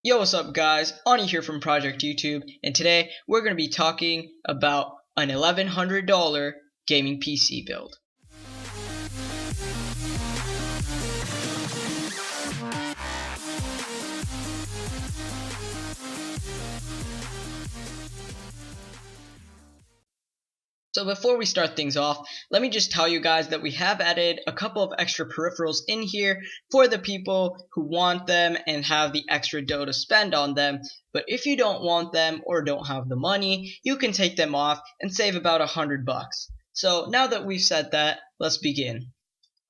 Yo, what's up guys? Ani here from Project YouTube, and today we're going to be talking about an $1,100 gaming PC build. So before we start things off, let me just tell you guys that we have added a couple of extra peripherals in here for the people who want them and have the extra dough to spend on them. But if you don't want them or don't have the money, you can take them off and save about $100. So now that we've said that, let's begin.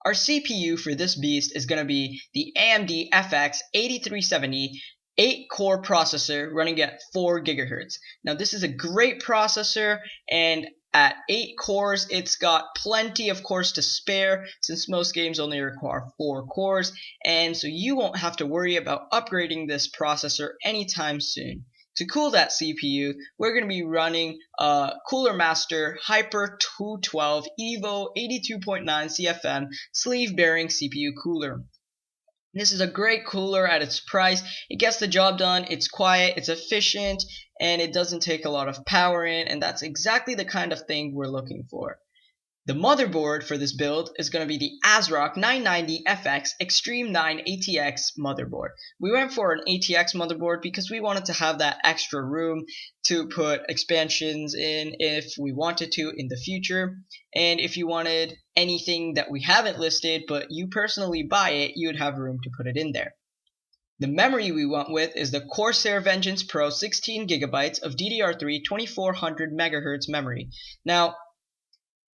Our CPU for this beast is going to be the AMD FX 8370 8-core processor running at 4 GHz. Now this is a great processor, and at 8 cores it's got plenty of cores to spare since most games only require 4 cores, and so you won't have to worry about upgrading this processor anytime soon. To cool that CPU, we're going to be running a Cooler Master Hyper 212 Evo 82.9 CFM sleeve bearing CPU cooler. This is a great cooler at its price. It gets the job done, it's quiet, it's efficient, and it doesn't take a lot of power in, and that's exactly the kind of thing we're looking for. The motherboard for this build is going to be the ASRock 990FX Extreme 9 ATX motherboard. We went for an ATX motherboard because we wanted to have that extra room to put expansions in if we wanted to in the future. And if you wanted anything that we haven't listed but you personally buy it, you would have room to put it in there. The memory we went with is the Corsair Vengeance Pro 16GB of DDR3 2400 MHz memory. Now,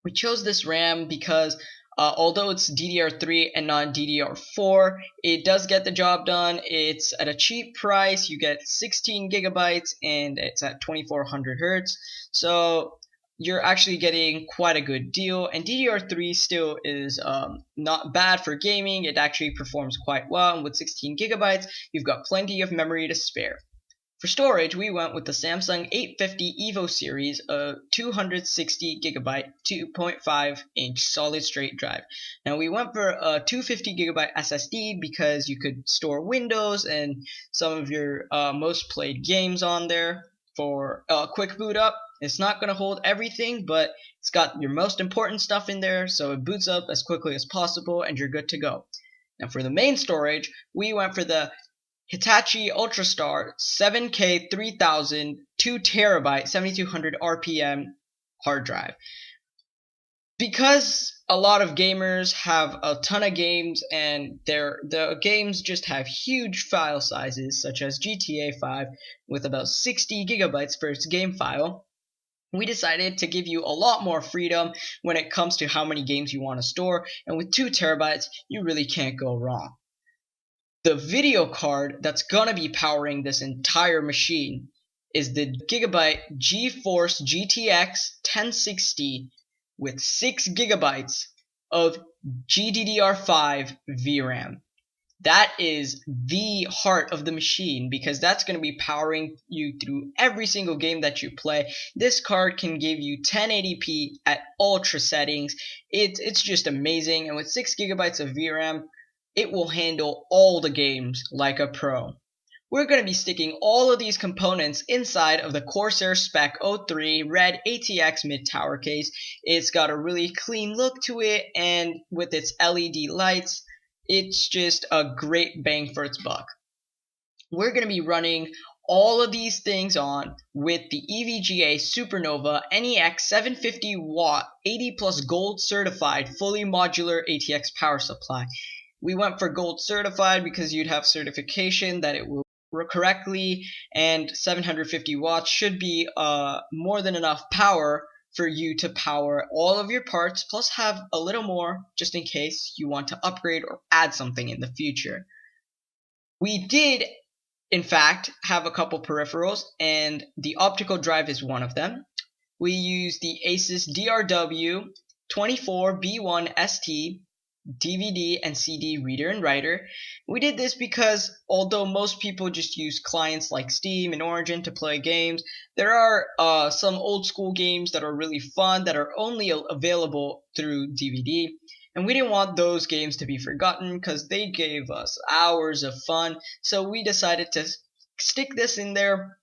we chose this RAM because although it's DDR3 and not DDR4, it does get the job done. It's at a cheap price. You get 16 gigabytes and it's at 2400 Hz. So you're actually getting quite a good deal. And DDR3 still is not bad for gaming. It actually performs quite well. And with 16 gigabytes, you've got plenty of memory to spare. For storage, we went with the Samsung 850 EVO series, a 260GB 2.5-inch solid-state drive. Now we went for a 250GB SSD because you could store Windows and some of your most played games on there for a quick boot up. It's not going to hold everything, but it's got your most important stuff in there, so it boots up as quickly as possible and you're good to go. Now for the main storage, we went for the Hitachi Ultrastar 7K 3000 2TB 7200 RPM hard drive. Because a lot of gamers have a ton of games and the games just have huge file sizes, such as GTA 5 with about 60 gigabytes for its game file, we decided to give you a lot more freedom when it comes to how many games you want to store, and with 2 terabytes you really can't go wrong. The video card that's gonna be powering this entire machine is the Gigabyte GeForce GTX 1060 with 6 gigabytes of GDDR5 VRAM. That is the heart of the machine because that's going to be powering you through every single game that you play. This card can give you 1080p at ultra settings. It's just amazing, and with 6 gigabytes of VRAM, it will handle all the games like a pro. We're going to be sticking all of these components inside of the Corsair Spec 03 Red ATX mid-tower case. It's got a really clean look to it, and with its LED lights, it's just a great bang for its buck. We're going to be running all of these things on with the EVGA Supernova NEX 750 watt 80 plus gold certified fully modular ATX power supply. We went for gold certified because you'd have certification that it will work correctly, and 750 watts should be more than enough power for you to power all of your parts, plus have a little more just in case you want to upgrade or add something in the future. We did, in fact, have a couple peripherals, and the optical drive is one of them. We used the Asus DRW 24B1ST DVD and CD reader and writer. We did this because although most people just use clients like Steam and Origin to play games, there are some old school games that are really fun that are only available through DVD, and we didn't want those games to be forgotten because they gave us hours of fun. So we decided to stick this in there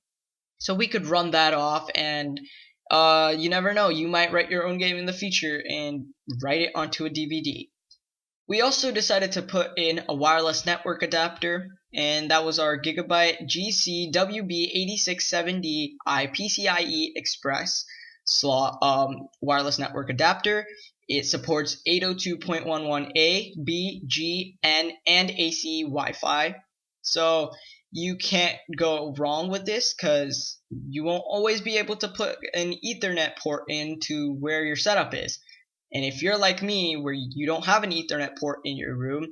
so we could run that off, and you never know, you might write your own game in the future and write it onto a DVD. We also decided to put in a wireless network adapter, and that was our Gigabyte GCWB8670 PCIe Express slot wireless network adapter. It supports 802.11a, B, G, N, and AC Wi-Fi. So you can't go wrong with this because you won't always be able to put an Ethernet port into where your setup is. And if you're like me, where you don't have an Ethernet port in your room,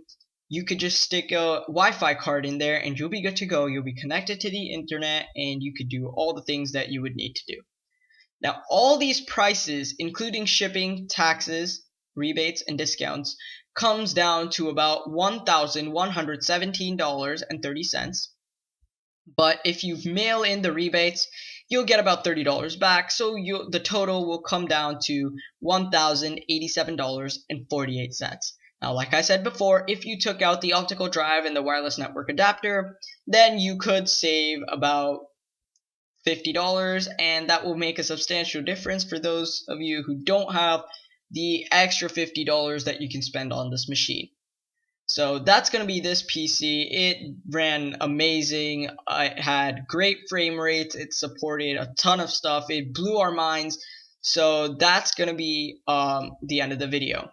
you could just stick a Wi-Fi card in there and you'll be good to go. You'll be connected to the internet and you could do all the things that you would need to do. Now, all these prices, including shipping, taxes, rebates, and discounts, comes down to about $1,117.30. But if you mail in the rebates, you'll get about $30 back, so the total will come down to $1,087.48. Now, like I said before, if you took out the optical drive and the wireless network adapter, then you could save about $50, and that will make a substantial difference for those of you who don't have the extra $50 that you can spend on this machine. So that's going to be this PC. It ran amazing. It had great frame rates. It supported a ton of stuff. It blew our minds. So that's going to be the end of the video.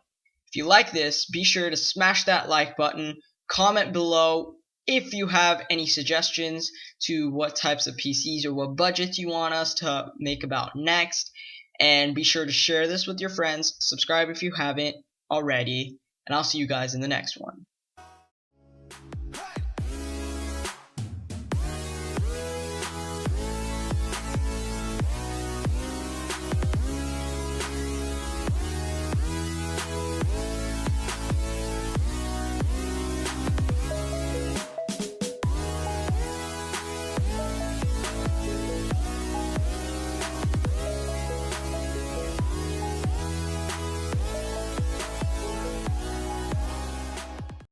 If you like this, be sure to smash that like button. Comment below if you have any suggestions to what types of PCs or what budgets you want us to make about next. And be sure to share this with your friends. Subscribe if you haven't already. And I'll see you guys in the next one.